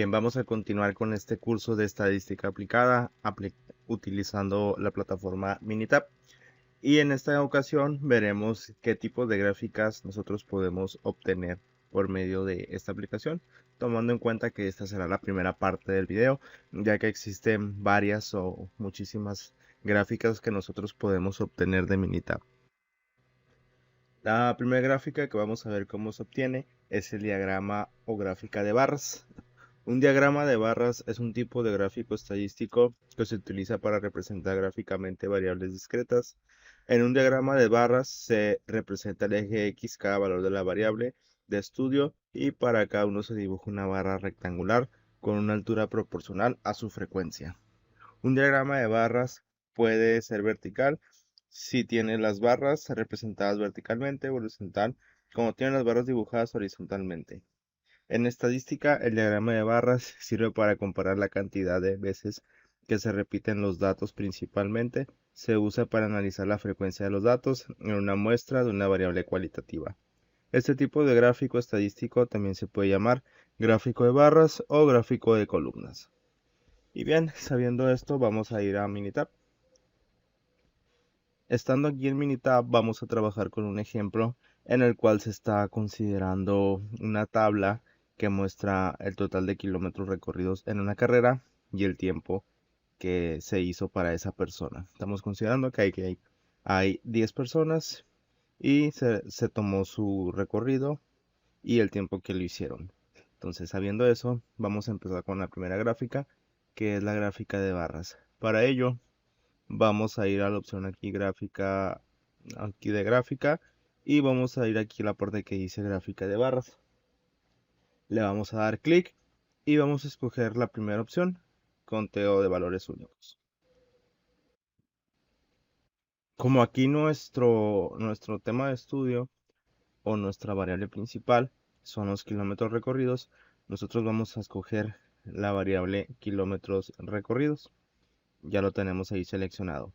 Bien, vamos a continuar con este curso de estadística aplicada utilizando la plataforma Minitab. Y en esta ocasión veremos qué tipo de gráficas nosotros podemos obtener por medio de esta aplicación, tomando en cuenta que esta será la primera parte del video, ya que existen varias o muchísimas gráficas que nosotros podemos obtener de Minitab. La primera gráfica que vamos a ver cómo se obtiene es el diagrama o gráfica de barras. Un diagrama de barras es un tipo de gráfico estadístico que se utiliza para representar gráficamente variables discretas. En un diagrama de barras se representa el eje X, cada valor de la variable de estudio, y para cada uno se dibuja una barra rectangular con una altura proporcional a su frecuencia. Un diagrama de barras puede ser vertical si tiene las barras representadas verticalmente o horizontal, como tiene las barras dibujadas horizontalmente. En estadística, el diagrama de barras sirve para comparar la cantidad de veces que se repiten los datos. Principalmente se usa para analizar la frecuencia de los datos en una muestra de una variable cualitativa. Este tipo de gráfico estadístico también se puede llamar gráfico de barras o gráfico de columnas. Y bien, sabiendo esto, vamos a ir a Minitab. Estando aquí en Minitab, vamos a trabajar con un ejemplo en el cual se está considerando una tabla que muestra el total de kilómetros recorridos en una carrera y el tiempo que se hizo para esa persona. Estamos considerando que hay 10 personas y se tomó su recorrido y el tiempo que lo hicieron. Entonces, sabiendo eso, vamos a empezar con la primera gráfica, que es la gráfica de barras. Para ello, vamos a ir a la opción aquí gráfica, aquí de gráfica, y vamos a ir aquí a la parte que dice gráfica de barras. Le vamos a dar clic y vamos a escoger la primera opción, conteo de valores únicos. Como aquí nuestro tema de estudio o nuestra variable principal son los kilómetros recorridos, nosotros vamos a escoger la variable kilómetros recorridos. Ya lo tenemos ahí seleccionado.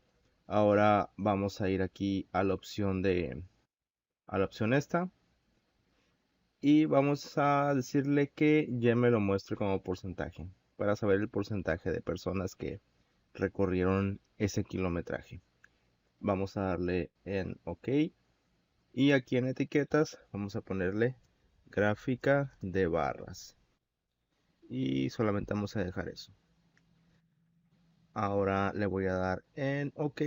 Ahora vamos a ir aquí a la opción esta, y vamos a decirle que ya me lo muestre como porcentaje para saber el porcentaje de personas que recorrieron ese kilometraje. Vamos a darle en OK y aquí en etiquetas vamos a ponerle gráfica de barras y solamente vamos a dejar eso. Ahora le voy a dar en OK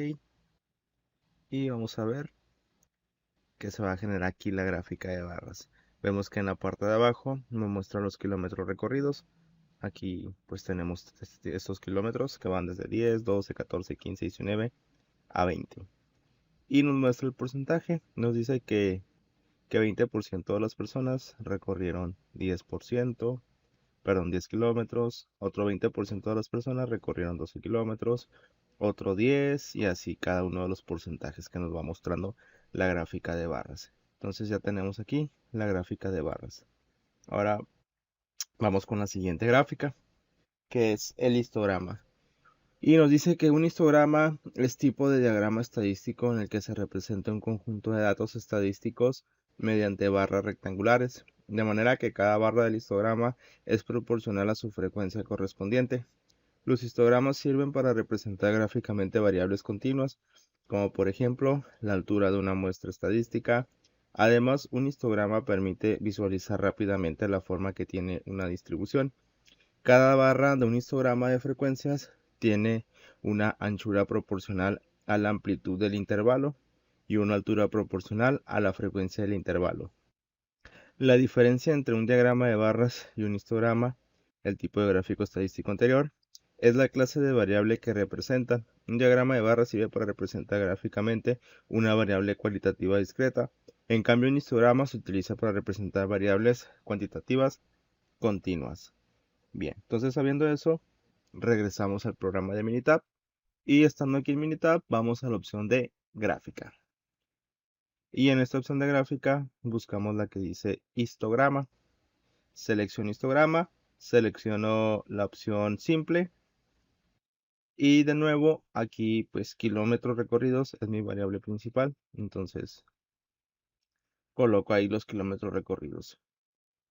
y vamos a ver que se va a generar aquí la gráfica de barras. Vemos que en la parte de abajo me muestra los kilómetros recorridos. Aquí pues tenemos estos kilómetros que van desde 10, 12, 14, 15, 19 a 20. Y nos muestra el porcentaje. Nos dice que 20% de las personas recorrieron 10%, perdón, 10 kilómetros. Otro 20% de las personas recorrieron 12 kilómetros. Otro 10 y así cada uno de los porcentajes que nos va mostrando la gráfica de barras. Entonces ya tenemos aquí la gráfica de barras. Ahora vamos con la siguiente gráfica, que es el histograma. Y nos dice que un histograma es tipo de diagrama estadístico en el que se representa un conjunto de datos estadísticos mediante barras rectangulares, de manera que cada barra del histograma es proporcional a su frecuencia correspondiente. Los histogramas sirven para representar gráficamente variables continuas, como por ejemplo la altura de una muestra estadística. Además, un histograma permite visualizar rápidamente la forma que tiene una distribución. Cada barra de un histograma de frecuencias tiene una anchura proporcional a la amplitud del intervalo y una altura proporcional a la frecuencia del intervalo. La diferencia entre un diagrama de barras y un histograma, el tipo de gráfico estadístico anterior, es la clase de variable que representa. Un diagrama de barras sirve para representar gráficamente una variable cualitativa discreta. En cambio, un histograma se utiliza para representar variables cuantitativas continuas. Bien, entonces sabiendo eso, regresamos al programa de Minitab y estando aquí en Minitab vamos a la opción de gráfica. Y en esta opción de gráfica buscamos la que dice histograma. Selecciono histograma, selecciono la opción simple y de nuevo aquí pues kilómetros recorridos es mi variable principal, entonces coloco ahí los kilómetros recorridos.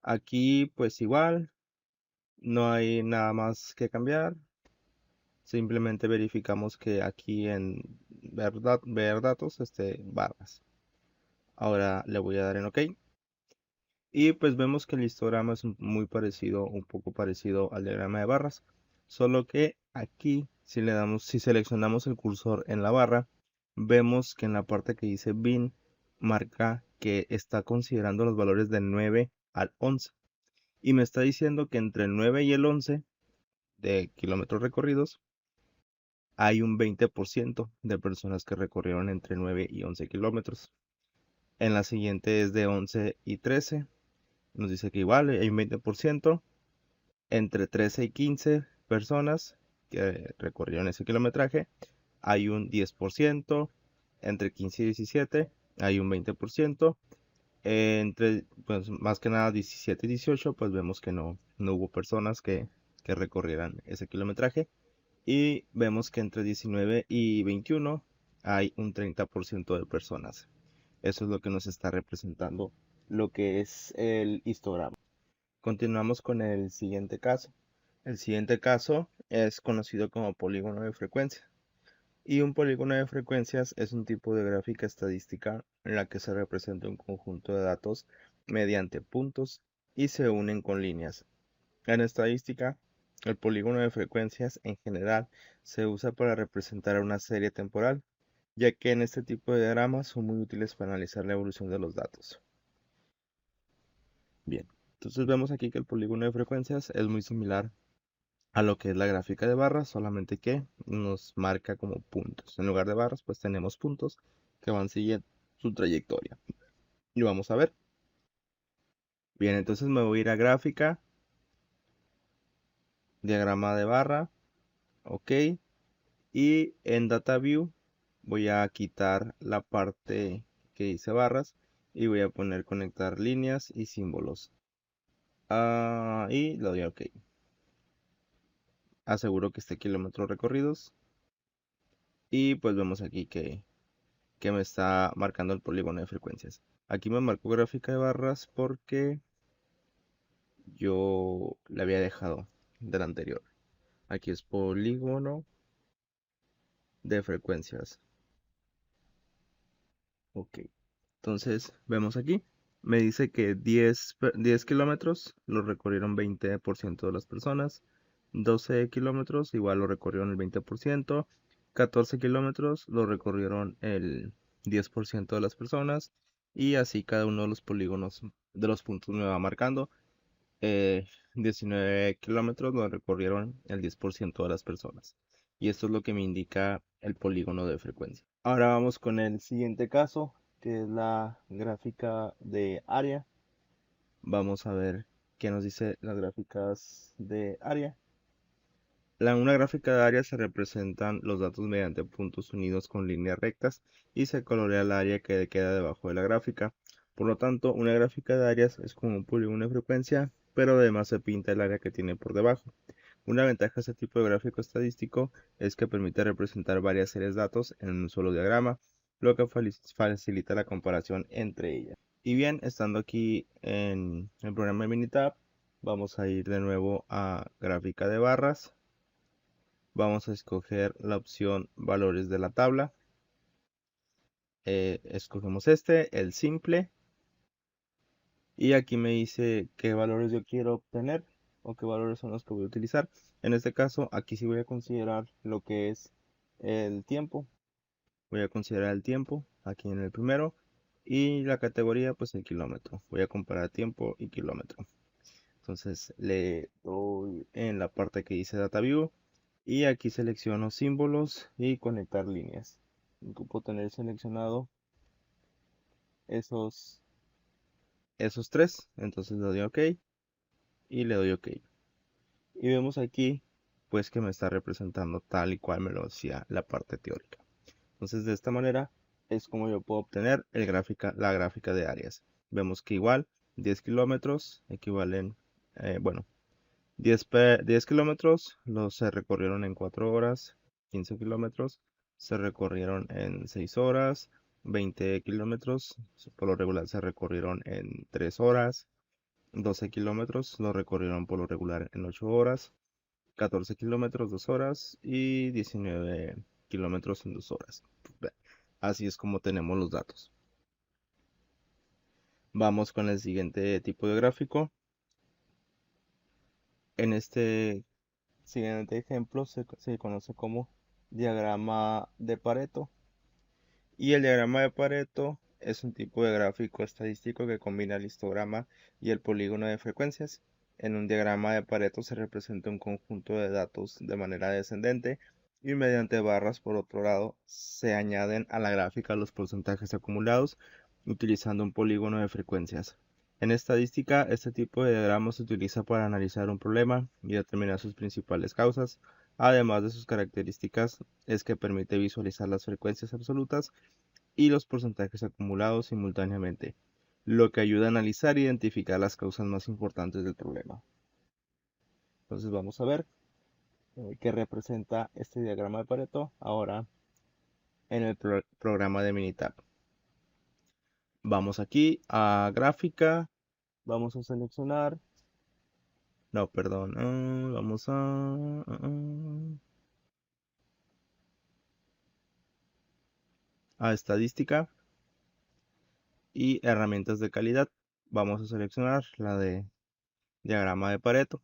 Aquí pues igual No hay nada más que cambiar. Simplemente verificamos que aquí en ver datos esté barras. Ahora le voy a dar en OK. Y pues vemos que el histograma es muy parecido, un poco parecido al diagrama de barras. Solo que aquí, si seleccionamos el cursor en la barra, vemos que en la parte que dice bin, marca que está considerando los valores del 9 al 11. Y me está diciendo que entre el 9 y el 11 de kilómetros recorridos, hay un 20% de personas que recorrieron entre 9 y 11 kilómetros. En la siguiente es de 11 y 13. Nos dice que igual hay un 20%. Entre 13 y 15 personas que recorrieron ese kilometraje, hay un 10%. Entre 15 y 17 hay un 20%. Entre, pues más que nada 17 y 18, pues vemos que no hubo personas que recorrieran ese kilometraje. Y vemos que entre 19 y 21 hay un 30% de personas. Eso es lo que nos está representando lo que es el histograma. Continuamos con el siguiente caso. El siguiente caso es conocido como polígono de frecuencia. Y un polígono de frecuencias es un tipo de gráfica estadística en la que se representa un conjunto de datos mediante puntos y se unen con líneas. En estadística, el polígono de frecuencias en general se usa para representar una serie temporal, ya que en este tipo de diagramas son muy útiles para analizar la evolución de los datos. Bien, entonces vemos aquí que el polígono de frecuencias es muy similar a lo que es la gráfica de barras, solamente que nos marca como puntos. En lugar de barras, pues tenemos puntos que van siguiendo su trayectoria. Y vamos a ver. Bien, entonces me voy a ir a gráfica, diagrama de barra, ok. Y en Data View voy a quitar la parte que dice barras y voy a poner conectar líneas y símbolos. Y le doy a OK. Aseguro que esté kilómetros recorridos. Y pues vemos aquí que me está marcando el polígono de frecuencias. Aquí me marcó gráfica de barras porque yo le había dejado del anterior. Aquí es polígono de frecuencias. Ok. Entonces, vemos aquí. Me dice que 10 kilómetros lo recorrieron 20% de las personas. 12 kilómetros igual lo recorrieron el 20%. 14 kilómetros lo recorrieron el 10% de las personas. Y así cada uno de los polígonos de los puntos me va marcando. 19 kilómetros lo recorrieron el 10% de las personas. Y esto es lo que me indica el polígono de frecuencia. Ahora vamos con el siguiente caso, que es la gráfica de área. Vamos a ver qué nos dice las gráficas de área. En una gráfica de área se representan los datos mediante puntos unidos con líneas rectas y se colorea el área que queda debajo de la gráfica. Por lo tanto, una gráfica de áreas es como un polígono de frecuencia, pero además se pinta el área que tiene por debajo. Una ventaja de este tipo de gráfico estadístico es que permite representar varias series de datos en un solo diagrama, lo que facilita la comparación entre ellas. Y bien, estando aquí en el programa de Minitab, vamos a ir de nuevo a gráfica de barras. Vamos a escoger la opción valores de la tabla. Escogemos el simple. Y aquí me dice qué valores yo quiero obtener o qué valores son los que voy a utilizar. En este caso, aquí sí voy a considerar lo que es el tiempo. Voy a considerar el tiempo aquí en el primero. Y la categoría, pues el kilómetro. Voy a comparar tiempo y kilómetro. Entonces le doy en la parte que dice Data View. Y aquí selecciono símbolos y conectar líneas. Ocupo tener seleccionado esos tres. Entonces le doy OK y le doy OK. Y vemos aquí pues que me está representando tal y cual me lo decía la parte teórica. Entonces de esta manera es como yo puedo obtener la gráfica de áreas. Vemos que igual 10 kilómetros equivalen, bueno, 10 kilómetros se recorrieron en 4 horas, 15 kilómetros se recorrieron en 6 horas, 20 kilómetros por lo regular se recorrieron en 3 horas, 12 kilómetros lo recorrieron por lo regular en 8 horas, 14 kilómetros 2 horas y 19 kilómetros en 2 horas. Así es como tenemos los datos. Vamos con el siguiente tipo de gráfico. En este siguiente ejemplo se conoce como diagrama de Pareto. Y el diagrama de Pareto es un tipo de gráfico estadístico que combina el histograma y el polígono de frecuencias. En un diagrama de Pareto se representa un conjunto de datos de manera descendente y mediante barras, por otro lado, se añaden a la gráfica los porcentajes acumulados utilizando un polígono de frecuencias. En estadística, este tipo de diagrama se utiliza para analizar un problema y determinar sus principales causas. Además de sus características, es que permite visualizar las frecuencias absolutas y los porcentajes acumulados simultáneamente, lo que ayuda a analizar e identificar las causas más importantes del problema. Entonces vamos a ver qué representa este diagrama de Pareto ahora en el programa de Minitab. Vamos aquí a gráfica, vamos a seleccionar, no, perdón, vamos a estadística y herramientas de calidad. Vamos a seleccionar la de diagrama de Pareto.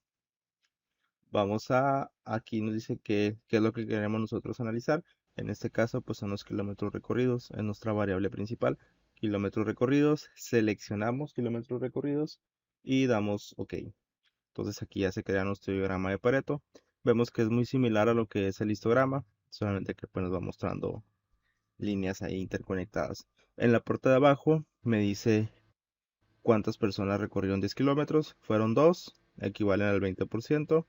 Aquí nos dice qué es lo que queremos nosotros analizar. En este caso, pues son los kilómetros recorridos, es nuestra variable principal. Kilómetros recorridos, seleccionamos kilómetros recorridos y damos OK. Entonces aquí ya se crea nuestro diagrama de Pareto. Vemos que es muy similar a lo que es el histograma, solamente que pues nos va mostrando líneas ahí interconectadas. En la parte de abajo me dice cuántas personas recorrieron 10 kilómetros. Fueron 2, equivalen al 20%.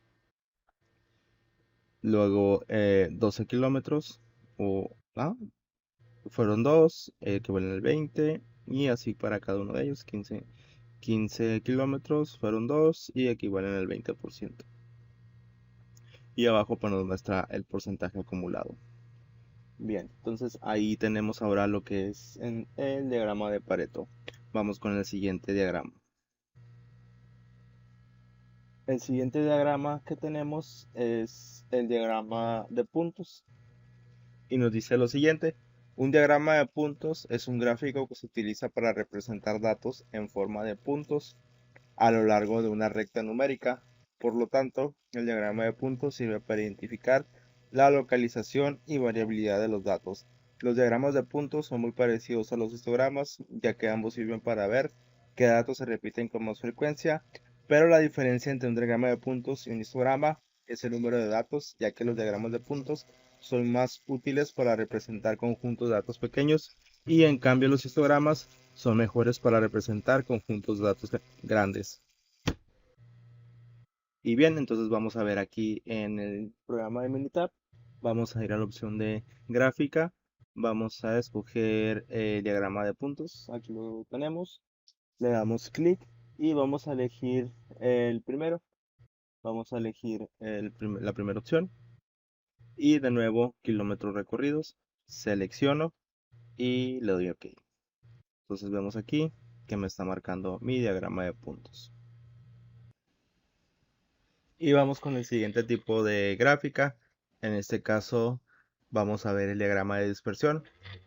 Luego 12 kilómetros fueron 2, equivalen al 20. Y así para cada uno de ellos. 15 kilómetros fueron 2 y equivalen al 20%. Y abajo pues nos muestra el porcentaje acumulado. Bien, entonces ahí tenemos ahora lo que es en el diagrama de Pareto. Vamos con el siguiente diagrama. El siguiente diagrama que tenemos es el diagrama de puntos. Y nos dice lo siguiente: un diagrama de puntos es un gráfico que se utiliza para representar datos en forma de puntos a lo largo de una recta numérica. Por lo tanto, el diagrama de puntos sirve para identificar la localización y variabilidad de los datos. Los diagramas de puntos son muy parecidos a los histogramas, ya que ambos sirven para ver qué datos se repiten con más frecuencia, pero la diferencia entre un diagrama de puntos y un histograma es el número de datos, ya que los diagramas de puntos son más útiles para representar conjuntos de datos pequeños y en cambio los histogramas son mejores para representar conjuntos de datos grandes. Y bien, entonces vamos a ver aquí en el programa de Minitab, vamos a ir a la opción de gráfica, vamos a escoger el diagrama de puntos, aquí lo tenemos, le damos clic y vamos a elegir el primero, vamos a elegir la primera opción y de nuevo kilómetros recorridos, selecciono y le doy OK. Entonces vemos aquí que me está marcando mi diagrama de puntos. Y vamos con el siguiente tipo de gráfica. En este caso vamos a ver el diagrama de dispersión.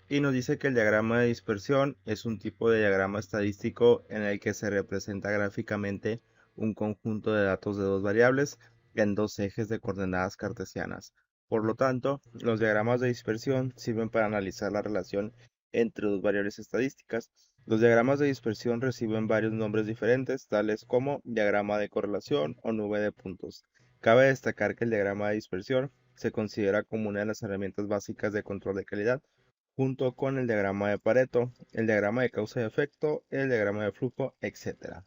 Y nos dice que el diagrama de dispersión es un tipo de diagrama estadístico en el que se representa gráficamente un conjunto de datos de dos variables en dos ejes de coordenadas cartesianas. Por lo tanto, los diagramas de dispersión sirven para analizar la relación entre dos variables estadísticas. Los diagramas de dispersión reciben varios nombres diferentes, tales como diagrama de correlación o nube de puntos. Cabe destacar que el diagrama de dispersión se considera como una de las herramientas básicas de control de calidad, junto con el diagrama de Pareto, el diagrama de causa y efecto, el diagrama de flujo, etc.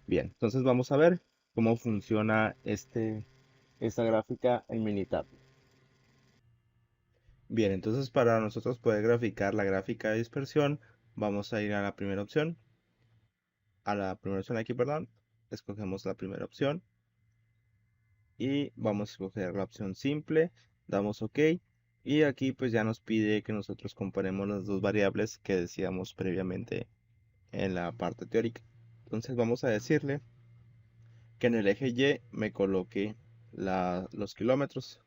Bien, entonces vamos a ver cómo funciona esta gráfica en Minitab. Bien, entonces para nosotros poder graficar la gráfica de dispersión, vamos a ir a la primera opción, aquí, perdón, escogemos la primera opción y vamos a escoger la opción simple, damos OK y aquí pues ya nos pide que nosotros comparemos las dos variables que decíamos previamente en la parte teórica. Entonces vamos a decirle que en el eje Y me coloque los kilómetros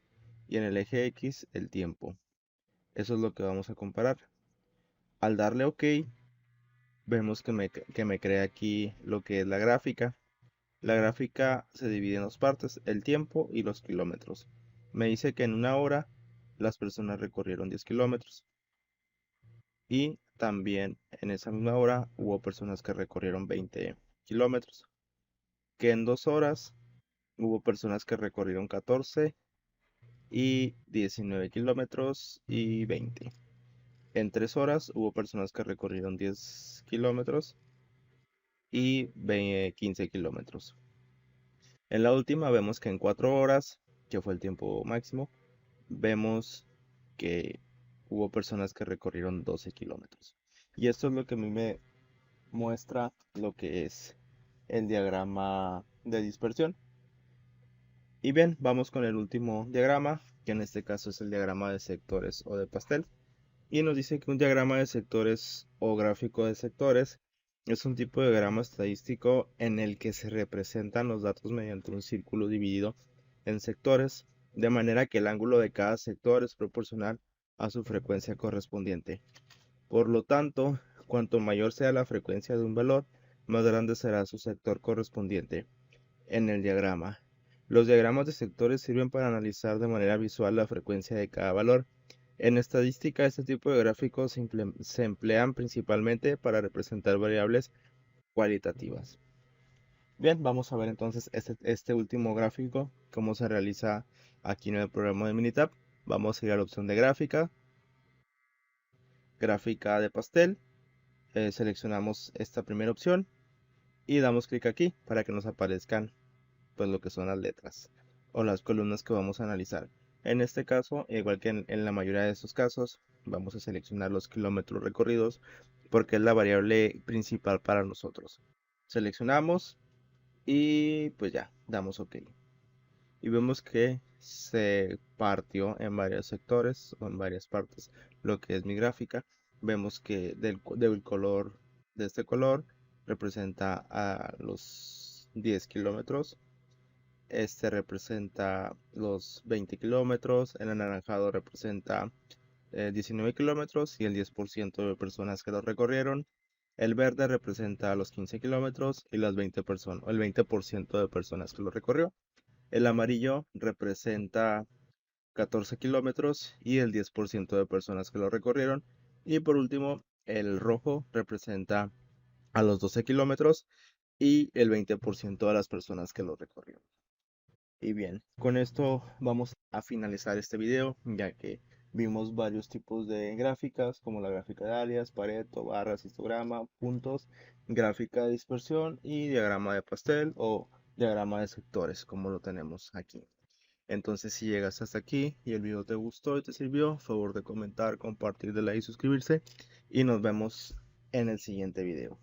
y en el eje X el tiempo. Eso es lo que vamos a comparar. Al darle OK, vemos que me crea aquí lo que es la gráfica. La gráfica se divide en dos partes, el tiempo y los kilómetros. Me dice que en una hora las personas recorrieron 10 kilómetros. Y también en esa misma hora hubo personas que recorrieron 20 kilómetros. Que en 2 horas hubo personas que recorrieron 14 y 19 kilómetros y 20. En 3 horas hubo personas que recorrieron 10 kilómetros y 15 kilómetros. En la última vemos que en 4 horas, que fue el tiempo máximo, vemos que hubo personas que recorrieron 12 kilómetros. Y esto es lo que a mí me muestra lo que es el diagrama de dispersión. Y bien, vamos con el último diagrama, que en este caso es el diagrama de sectores o de pastel. Y nos dice que un diagrama de sectores o gráfico de sectores es un tipo de diagrama estadístico en el que se representan los datos mediante un círculo dividido en sectores, de manera que el ángulo de cada sector es proporcional a su frecuencia correspondiente. Por lo tanto, cuanto mayor sea la frecuencia de un valor, más grande será su sector correspondiente en el diagrama. Los diagramas de sectores sirven para analizar de manera visual la frecuencia de cada valor. En estadística, este tipo de gráficos se emplean principalmente para representar variables cualitativas. Bien, vamos a ver entonces este último gráfico, cómo se realiza aquí en el programa de Minitab. Vamos a ir a la opción de gráfica, gráfica de pastel. Seleccionamos esta primera opción y damos clic aquí para que nos aparezcan pues lo que son las letras o las columnas que vamos a analizar. En este caso, igual que en la mayoría de estos casos, vamos a seleccionar los kilómetros recorridos porque es la variable principal para nosotros. Seleccionamos y pues ya, damos OK. Y vemos que se partió en varios sectores o en varias partes lo que es mi gráfica. Vemos que del color de este color representa a los 10 kilómetros. Este representa los 20 kilómetros, el anaranjado representa 19 kilómetros y el 10% de personas que lo recorrieron. El verde representa los 15 kilómetros y las 20 personas, el 20% de personas que lo recorrió. El amarillo representa 14 kilómetros y el 10% de personas que lo recorrieron. Y por último, el rojo representa a los 12 kilómetros y el 20% de las personas que lo recorrieron. Y bien, con esto vamos a finalizar este video, ya que vimos varios tipos de gráficas, como la gráfica de alias, Pareto, barras, histograma, puntos, gráfica de dispersión y diagrama de pastel o diagrama de sectores, como lo tenemos aquí. Entonces, si llegas hasta aquí y el video te gustó y te sirvió, favor de comentar, compartir, de like y suscribirse. Y nos vemos en el siguiente video.